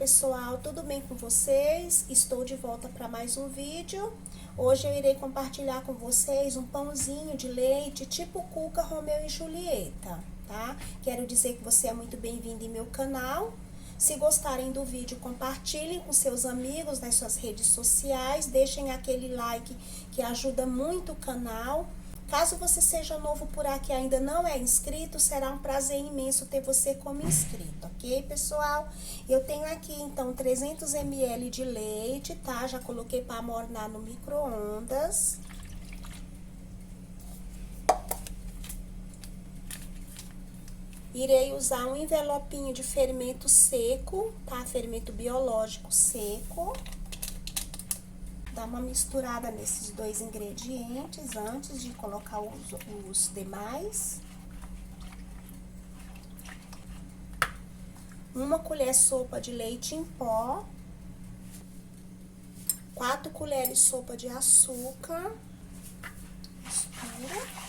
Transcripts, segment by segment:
pessoal, tudo bem com vocês? Estou de volta para mais um vídeo. Hoje eu irei compartilhar com vocês um pãozinho de leite tipo Cuca, Romeu e Julieta, tá? Quero dizer que você é muito bem-vindo em meu canal. Se gostarem do vídeo, compartilhem com seus amigos nas suas redes sociais, deixem aquele like que ajuda muito o canal. Caso você seja novo por aqui e ainda não é inscrito, será um prazer imenso ter você como inscrito, ok, pessoal? Eu tenho aqui, então, 300 ml de leite, tá? Já coloquei para amornar no micro-ondas. Irei usar um envelopinho de fermento seco, tá? Fermento biológico seco. Dá uma misturada nesses dois ingredientes antes de colocar os demais. Uma colher sopa de leite em pó. 4 colheres sopa de açúcar. Mistura.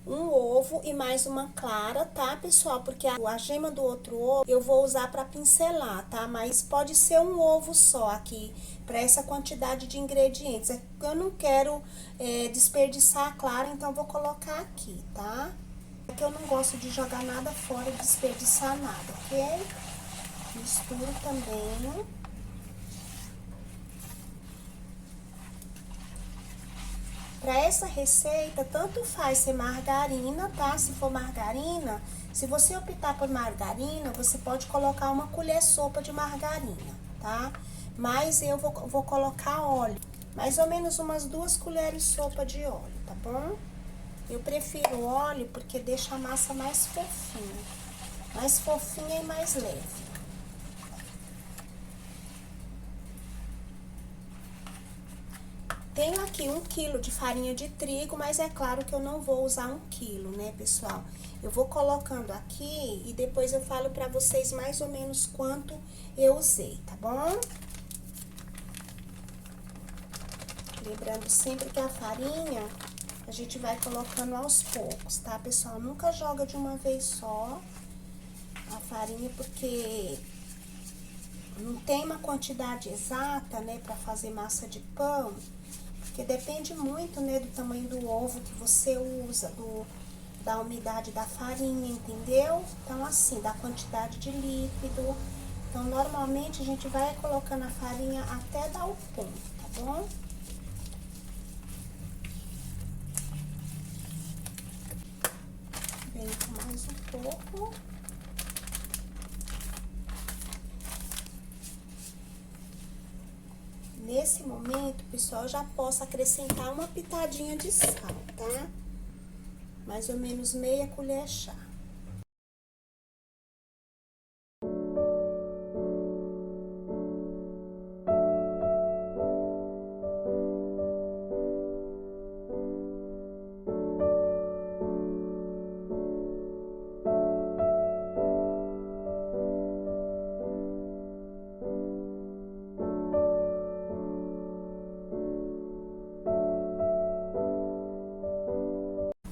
Um ovo e mais uma clara, tá, pessoal? Porque a gema do outro ovo eu vou usar para pincelar, tá? Mas pode ser um ovo só aqui, para essa quantidade de ingredientes. Eu não quero desperdiçar a clara, então vou colocar aqui, tá? Porque eu não gosto de jogar nada fora e desperdiçar nada, ok? Misturo também. Para essa receita, tanto faz ser margarina, tá? Se for margarina, se você optar por margarina, você pode colocar uma colher sopa de margarina, tá? Mas eu vou colocar óleo, mais ou menos umas 2 colheres sopa de óleo, tá bom? Eu prefiro óleo porque deixa a massa mais fofinha e mais leve. Tenho aqui 1 quilo de farinha de trigo, mas é claro que eu não vou usar 1 quilo, né, pessoal? Eu vou colocando aqui e depois eu falo pra vocês mais ou menos quanto eu usei, tá bom? Lembrando sempre que a farinha a gente vai colocando aos poucos, tá, pessoal? Nunca joga de uma vez só a farinha, porque não tem uma quantidade exata, né, pra fazer massa de pão. Porque depende muito, né, do tamanho do ovo que você usa, da umidade da farinha, entendeu? Então, assim, da quantidade de líquido. Então, normalmente, a gente vai colocando a farinha até dar o ponto, tá bom? Vem com mais um pouco. Nesse momento, pessoal, eu já posso acrescentar uma pitadinha de sal, tá? Mais ou menos meia colher chá.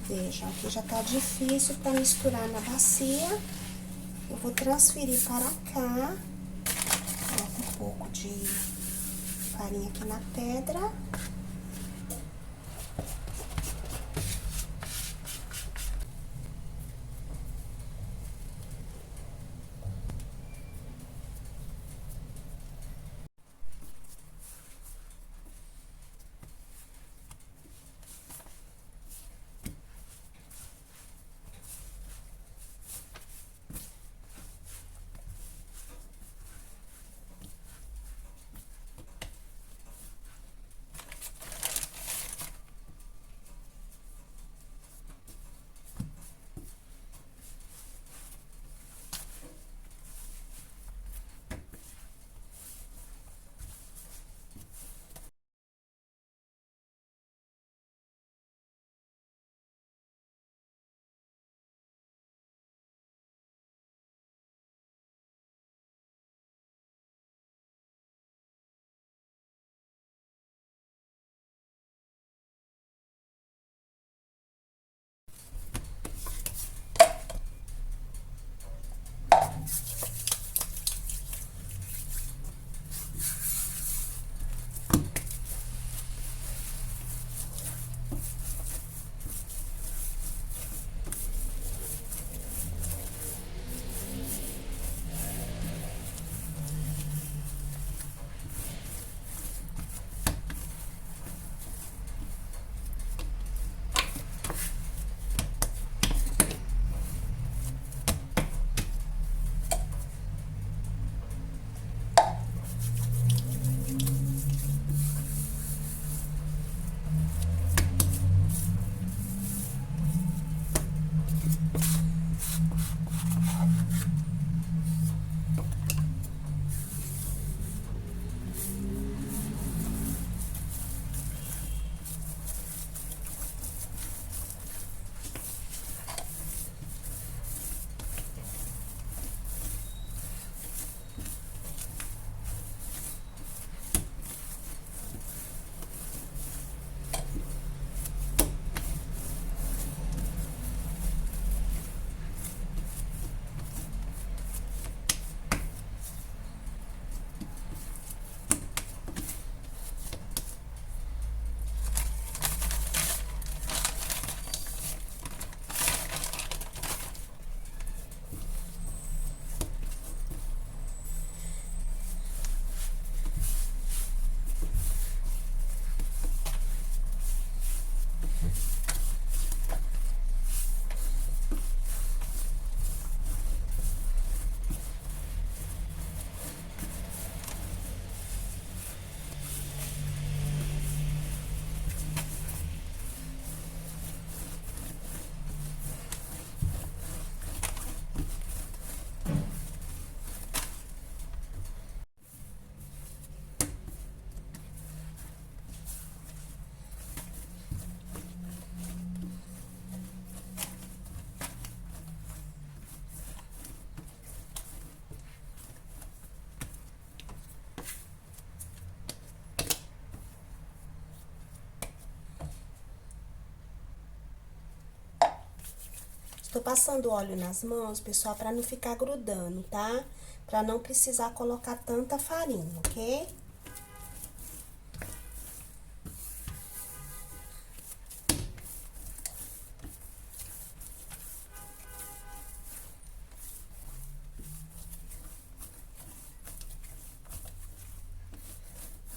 Vejam, aqui já tá difícil para misturar na bacia. Eu vou transferir para cá. Coloco um pouco de farinha aqui na pedra. Tô passando óleo nas mãos, pessoal, pra não ficar grudando, tá? Pra não precisar colocar tanta farinha, ok?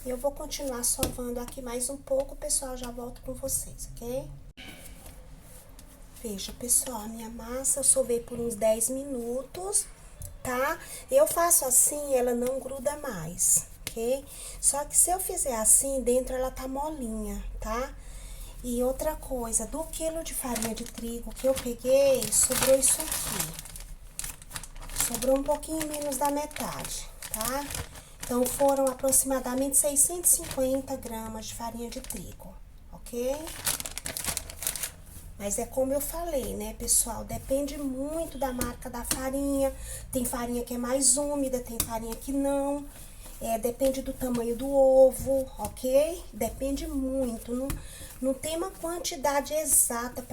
Eu vou continuar sovando aqui mais um pouco, pessoal, já volto com vocês, ok? Veja, pessoal, a minha massa eu sovei por uns 10 minutos, tá? Eu faço assim, ela não gruda mais, ok? Só que se eu fizer assim, dentro ela tá molinha, tá? E outra coisa, do quilo de farinha de trigo que eu peguei, sobrou isso aqui. Sobrou um pouquinho menos da metade, tá? Então, foram aproximadamente 650 gramas de farinha de trigo, ok? Mas é como eu falei, né, pessoal? Depende muito da marca da farinha. Tem farinha que é mais úmida, tem farinha que não. Depende do tamanho do ovo, ok? Depende muito. Não tem uma quantidade exata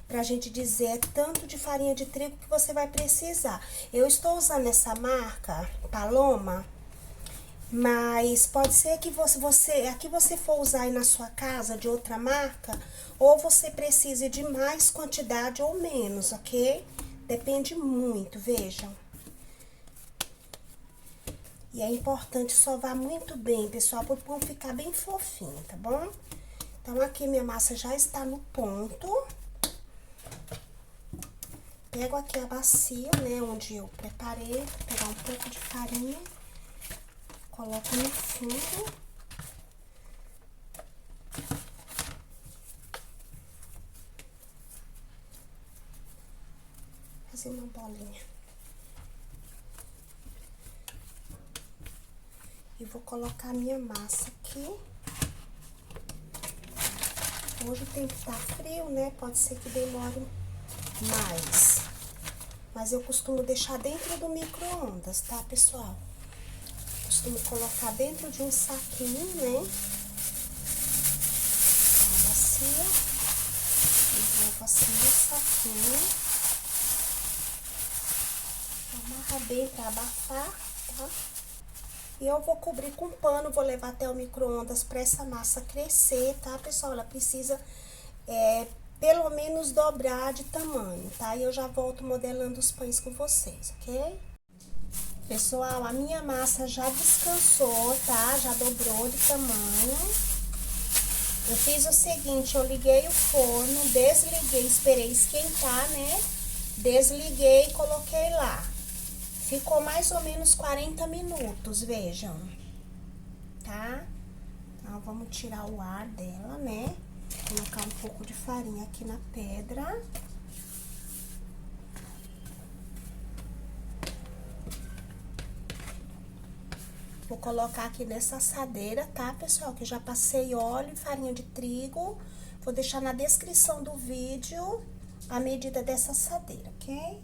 pra gente dizer tanto de farinha de trigo que você vai precisar. Eu estou usando essa marca, Paloma. Mas pode ser que a que você for usar aí na sua casa de outra marca, ou você precise de mais quantidade ou menos, ok? Depende muito, vejam. E é importante sovar muito bem, pessoal, para o pão ficar bem fofinho, tá bom? Então, aqui minha massa já está no ponto. Pego aqui a bacia, né, onde eu preparei, vou pegar um pouco de farinha. Coloco no fundo. Fazer uma bolinha. E vou colocar a minha massa aqui. Hoje o tempo tá frio, né? Pode ser que demore mais. Mas eu costumo deixar dentro do micro-ondas, tá, pessoal? Costumo colocar dentro de um saquinho, né? A bacia. Envolvo assim no saquinho. Amarra bem pra abafar, tá? E eu vou cobrir com pano, vou levar até o micro-ondas pra essa massa crescer, tá, pessoal? Ela precisa, pelo menos dobrar de tamanho, tá? E eu já volto modelando os pães com vocês, ok? Pessoal, a minha massa já descansou, tá? Já dobrou de tamanho. Eu fiz o seguinte, eu liguei o forno, desliguei, esperei esquentar, né? Desliguei e coloquei lá. Ficou mais ou menos 40 minutos, vejam. Tá? Então, vamos tirar o ar dela, né? Colocar um pouco de farinha aqui na pedra. Vou colocar aqui nessa assadeira, tá, pessoal? Que eu já passei óleo e farinha de trigo. Vou deixar na descrição do vídeo a medida dessa assadeira, ok?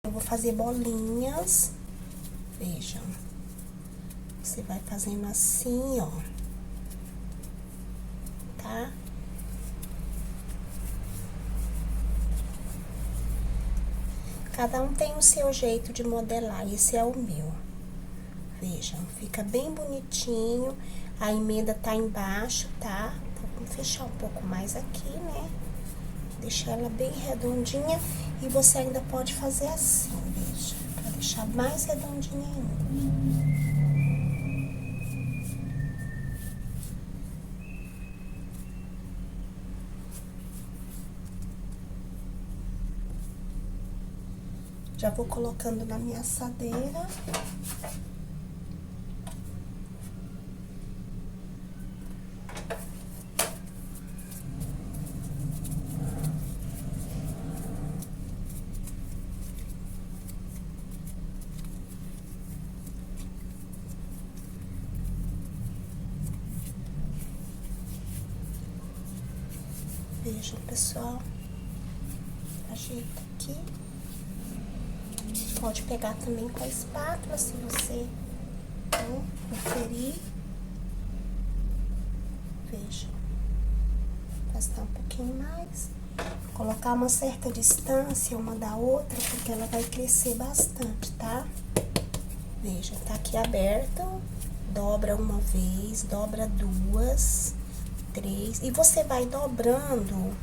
Eu vou fazer bolinhas, vejam. Você vai fazendo assim, ó, tá? Cada um tem o seu jeito de modelar, esse é o meu. Vejam, fica bem bonitinho, a emenda tá embaixo, tá? Então, vamos fechar um pouco mais aqui, né? Deixar ela bem redondinha e você ainda pode fazer assim, veja, pra deixar mais redondinha ainda. Já vou colocando na minha assadeira. Vejam, pessoal, ajeita aqui. Pode pegar também com a espátula, se você preferir. Veja, gastar um pouquinho mais. Colocar uma certa distância uma da outra, porque ela vai crescer bastante, tá? Veja, tá aqui aberto. Dobra uma vez, dobra duas, três. E você vai dobrando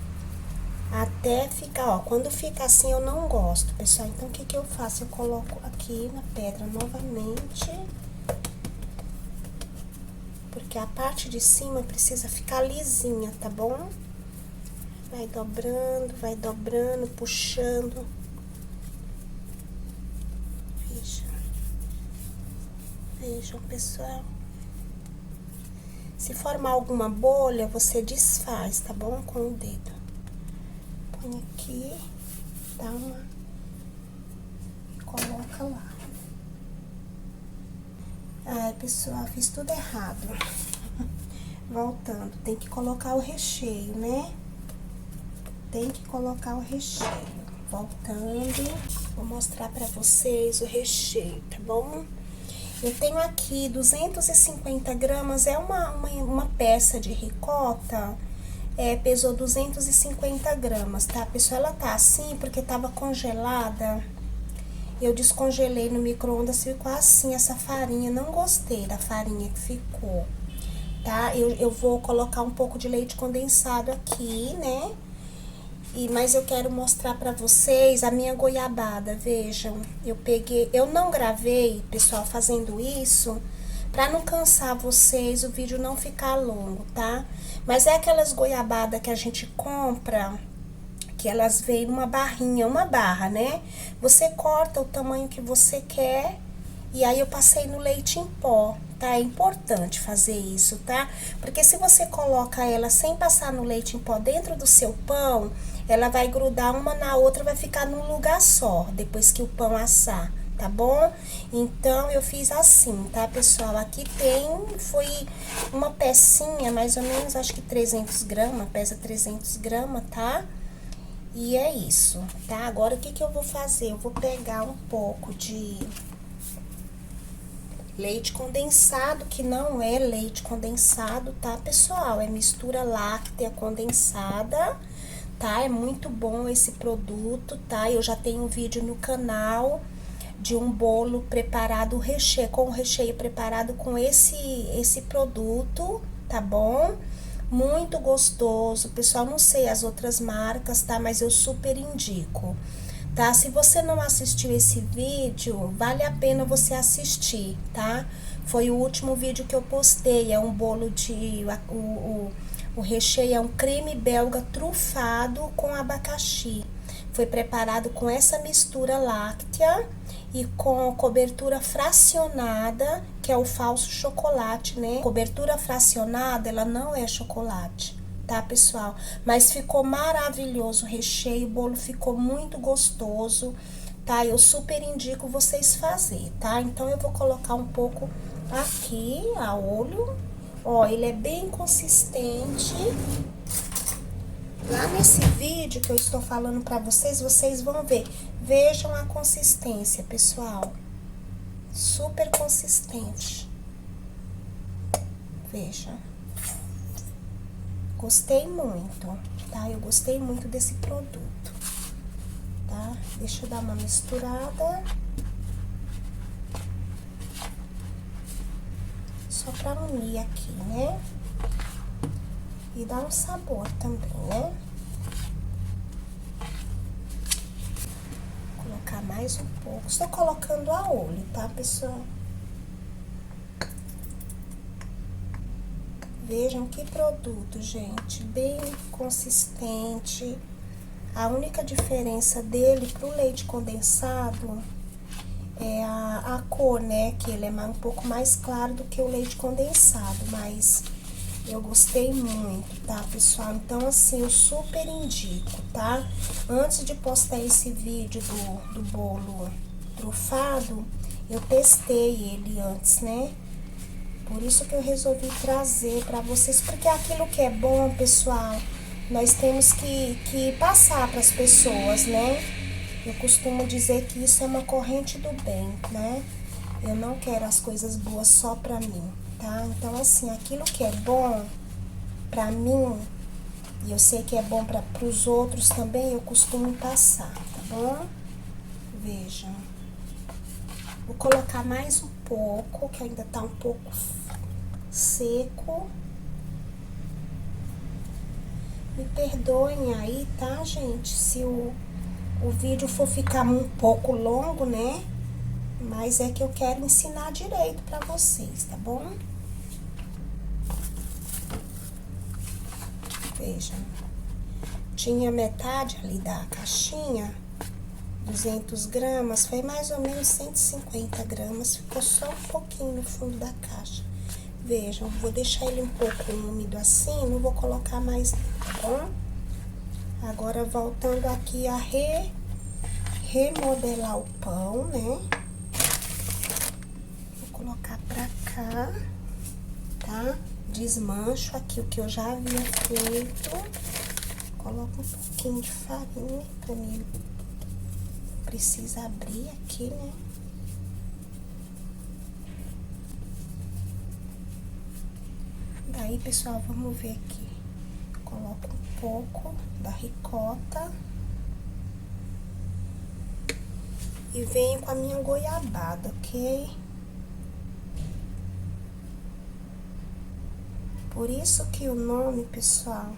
até ficar, ó. Quando fica assim, eu não gosto, pessoal. Então, o que que eu faço? Eu coloco aqui na pedra novamente. Porque a parte de cima precisa ficar lisinha, tá bom? Vai dobrando, puxando. Vejam, pessoal. Se formar alguma bolha, você desfaz, tá bom? Com o dedo. Põe aqui, dá uma... e coloca lá. Ai, pessoal, fiz tudo errado. Voltando, tem que colocar o recheio, né? Tem que colocar o recheio. Voltando, vou mostrar pra vocês o recheio, tá bom? Eu tenho aqui 250 gramas, é uma peça de ricota, pesou 250 gramas, tá, pessoal? Ela tá assim porque tava congelada, eu descongelei no micro-ondas, ficou assim essa farinha, não gostei da farinha que ficou, tá? Eu vou colocar um pouco de leite condensado aqui, né? Mas eu quero mostrar pra vocês a minha goiabada, vejam. Eu não gravei, pessoal, fazendo isso, pra não cansar vocês, o vídeo não ficar longo, tá? Mas é aquelas goiabadas que a gente compra, que elas vêm numa barrinha, uma barra, né? Você corta o tamanho que você quer, e aí eu passei no leite em pó, tá? É importante fazer isso, tá? Porque se você coloca ela sem passar no leite em pó dentro do seu pão, ela vai grudar uma na outra, vai ficar num lugar só, depois que o pão assar, tá bom? Então, eu fiz assim, tá, pessoal? Aqui foi uma pecinha, mais ou menos, acho que 300 gramas, pesa 300 gramas, tá? E é isso, tá? Agora, o que que eu vou fazer? Eu vou pegar um pouco de leite condensado, que não é leite condensado, tá, pessoal? É mistura láctea condensada, tá? É muito bom esse produto, tá? Eu já tenho um vídeo no canal de um bolo preparado, com o recheio preparado com esse produto, tá bom? Muito gostoso, pessoal, não sei as outras marcas, tá? Mas eu super indico, tá? Se você não assistiu esse vídeo, vale a pena você assistir, tá? Foi o último vídeo que eu postei, é um bolo de... O recheio é um creme belga trufado com abacaxi. Foi preparado com essa mistura láctea e com cobertura fracionada, que é o falso chocolate, né? Cobertura fracionada, ela não é chocolate, tá, pessoal? Mas ficou maravilhoso o recheio, o bolo ficou muito gostoso, tá? Eu super indico vocês fazer, tá? Então, eu vou colocar um pouco aqui, a olho. Ó, ele é bem consistente. Lá nesse vídeo que eu estou falando pra vocês, vocês vão ver. Vejam a consistência, pessoal. Super consistente. Vejam. Gostei muito, tá? Eu gostei muito desse produto, tá? Deixa eu dar uma misturada. Só pra unir aqui, né? E dar um sabor também, né? Vou colocar mais um pouco. Estou colocando a olho, tá, pessoal? Vejam que produto, gente. Bem consistente, A única diferença dele pro leite condensado é a cor, né? Que ele é um pouco mais claro do que o leite condensado, mas eu gostei muito, tá, pessoal? Então, assim, eu super indico, tá? Antes de postar esse vídeo do bolo trufado, eu testei ele antes, né? Por isso que eu resolvi trazer pra vocês, porque aquilo que é bom, pessoal, nós temos que passar pras pessoas, né? Eu costumo dizer que isso é uma corrente do bem, né? Eu não quero as coisas boas só pra mim, tá? Então, assim, aquilo que é bom pra mim, e eu sei que é bom pros outros também, eu costumo passar, tá bom? Vejam. Vou colocar mais um pouco, que ainda tá um pouco seco. Me perdoem aí, tá, gente? Se o vídeo for ficar um pouco longo, né? Mas é que eu quero ensinar direito pra vocês, tá bom? Vejam. Tinha metade ali da caixinha, 200 gramas, foi mais ou menos 150 gramas, ficou só um pouquinho no fundo da caixa. Vejam, vou deixar ele um pouco úmido assim, não vou colocar mais, tá bom? Agora, voltando aqui a remodelar o pão, né? Vou colocar pra cá, tá? Desmancho aqui o que eu já havia feito. Coloco um pouquinho de farinha pra mim. Precisa abrir aqui, né? Daí, pessoal, vamos ver aqui. Coloco um pouco da ricota. E venho com a minha goiabada, ok? Por isso que o nome, pessoal,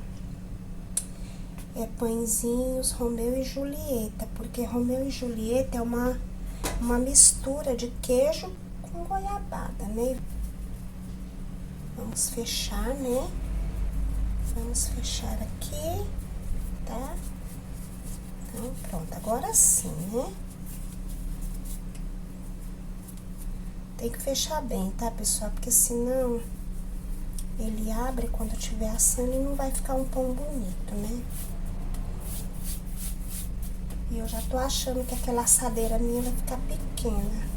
é Pãezinhos Romeu e Julieta. Porque Romeu e Julieta é uma mistura de queijo com goiabada, né? Vamos fechar, né? Vamos fechar aqui, tá? Então, pronto. Agora sim, né? Tem que fechar bem, tá, pessoal? Porque senão ele abre quando estiver assando e não vai ficar um pão bonito, né? E eu já tô achando que aquela assadeira minha vai ficar pequena.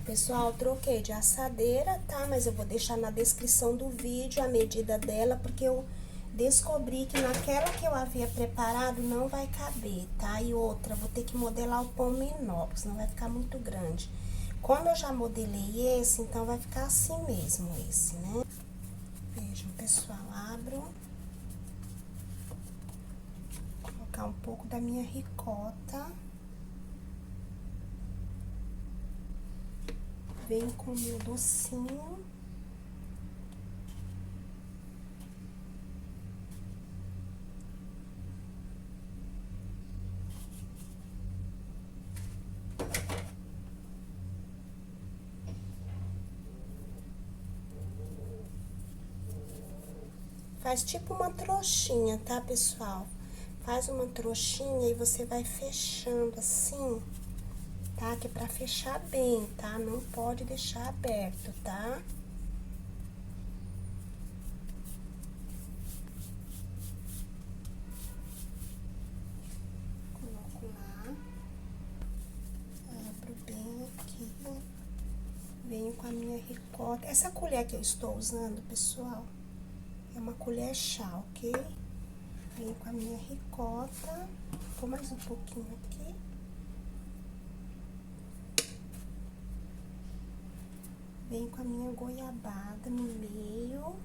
Pessoal, troquei de assadeira, tá? Mas eu vou deixar na descrição do vídeo a medida dela, porque eu descobri que naquela que eu havia preparado não vai caber, tá? E outra, vou ter que modelar o pão menor, senão vai ficar muito grande. Como eu já modelei esse, então vai ficar assim mesmo esse, né? Vejam, pessoal, abro. Vou colocar um pouco da minha ricota. Venho com o meu docinho. Faz tipo uma trouxinha, tá, pessoal? Faz uma trouxinha e você vai fechando assim, tá? Que é pra fechar bem, tá? Não pode deixar aberto, tá? Coloco lá. Abro bem aqui. Venho com a minha ricota. Essa colher que eu estou usando, pessoal, é uma colher chá, ok? Venho com a minha ricota. Vou mais um pouquinho aqui. Venho com a minha goiabada no meio.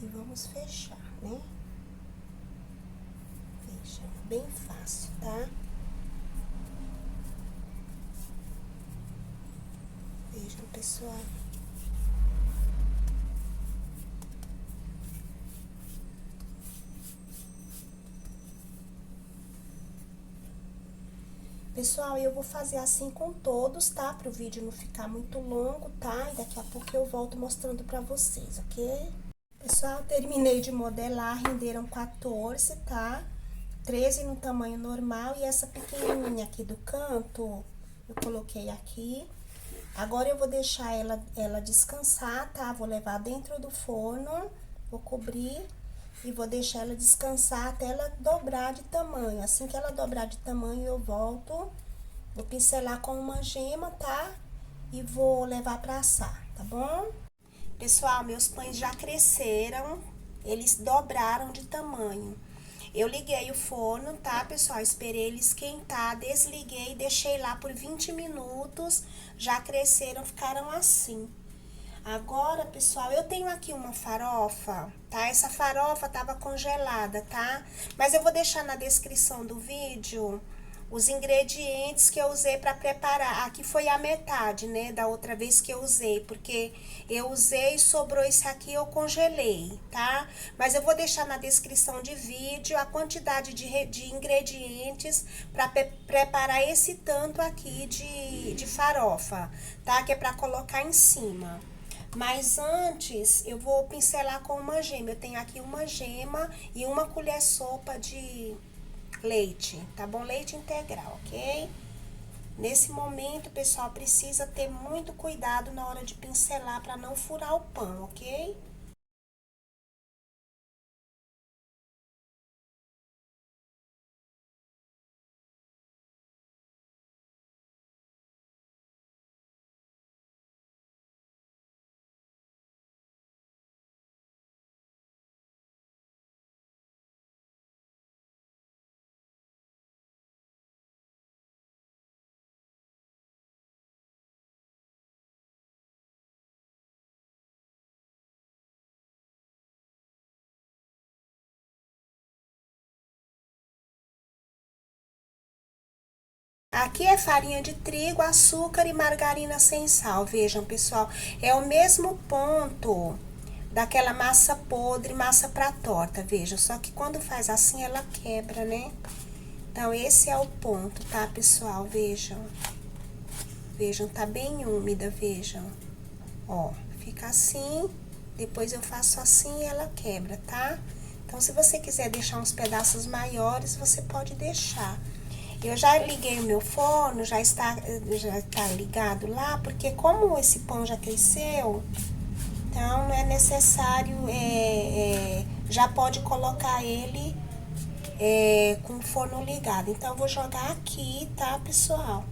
E vamos fechar, né? Veja, bem fácil, tá? Vejam, pessoal. Pessoal, eu vou fazer assim com todos, tá? Para o vídeo não ficar muito longo, tá? E daqui a pouco eu volto mostrando pra vocês, ok? Pessoal, terminei de modelar, renderam 14, tá? 13 no tamanho normal e essa pequenininha aqui do canto, eu coloquei aqui. Agora eu vou deixar ela descansar, tá? Vou levar dentro do forno, vou cobrir e vou deixar ela descansar até ela dobrar de tamanho. Assim que ela dobrar de tamanho, eu volto, vou pincelar com uma gema, tá? E vou levar pra assar, tá bom? Pessoal, meus pães já cresceram, eles dobraram de tamanho. Eu liguei o forno, tá, pessoal? Esperei ele esquentar, desliguei, deixei lá por 20 minutos, já cresceram, ficaram assim. Agora, pessoal, eu tenho aqui uma farofa, tá? Essa farofa tava congelada, tá? Mas eu vou deixar na descrição do vídeo os ingredientes que eu usei para preparar. Aqui foi a metade, né, da outra vez que eu usei, porque eu usei e sobrou isso aqui, eu congelei, tá? Mas eu vou deixar na descrição de vídeo a quantidade de ingredientes para preparar esse tanto aqui de farofa, tá? Que é para colocar em cima. Mas antes, eu vou pincelar com uma gema. Eu tenho aqui uma gema e uma colher sopa de leite, tá bom? Leite integral, ok? Nesse momento, pessoal, precisa ter muito cuidado na hora de pincelar para não furar o pão, ok? Aqui é farinha de trigo, açúcar e margarina sem sal. Vejam, pessoal, é o mesmo ponto daquela massa podre, massa pra torta, vejam. Só que quando faz assim, ela quebra, né? Então, esse é o ponto, tá, pessoal? Vejam. Vejam, tá bem úmida, vejam. Ó, fica assim, depois eu faço assim e ela quebra, tá? Então, se você quiser deixar uns pedaços maiores, você pode deixar. Eu já liguei o meu forno, já está ligado lá, porque como esse pão já cresceu, então não é necessário, já pode colocar ele com o forno ligado. Então, eu vou jogar aqui, tá, pessoal?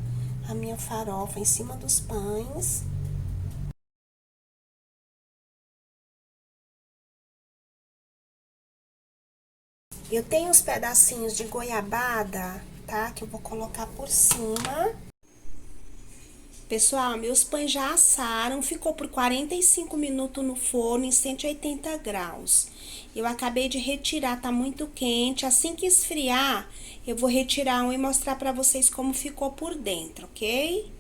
A minha farofa em cima dos pães. Eu tenho uns pedacinhos de goiabada, tá? Que eu vou colocar por cima. Pessoal, meus pães já assaram, ficou por 45 minutos no forno em 180 graus. Eu acabei de retirar, tá muito quente. Assim que esfriar, eu vou retirar um e mostrar pra vocês como ficou por dentro, ok?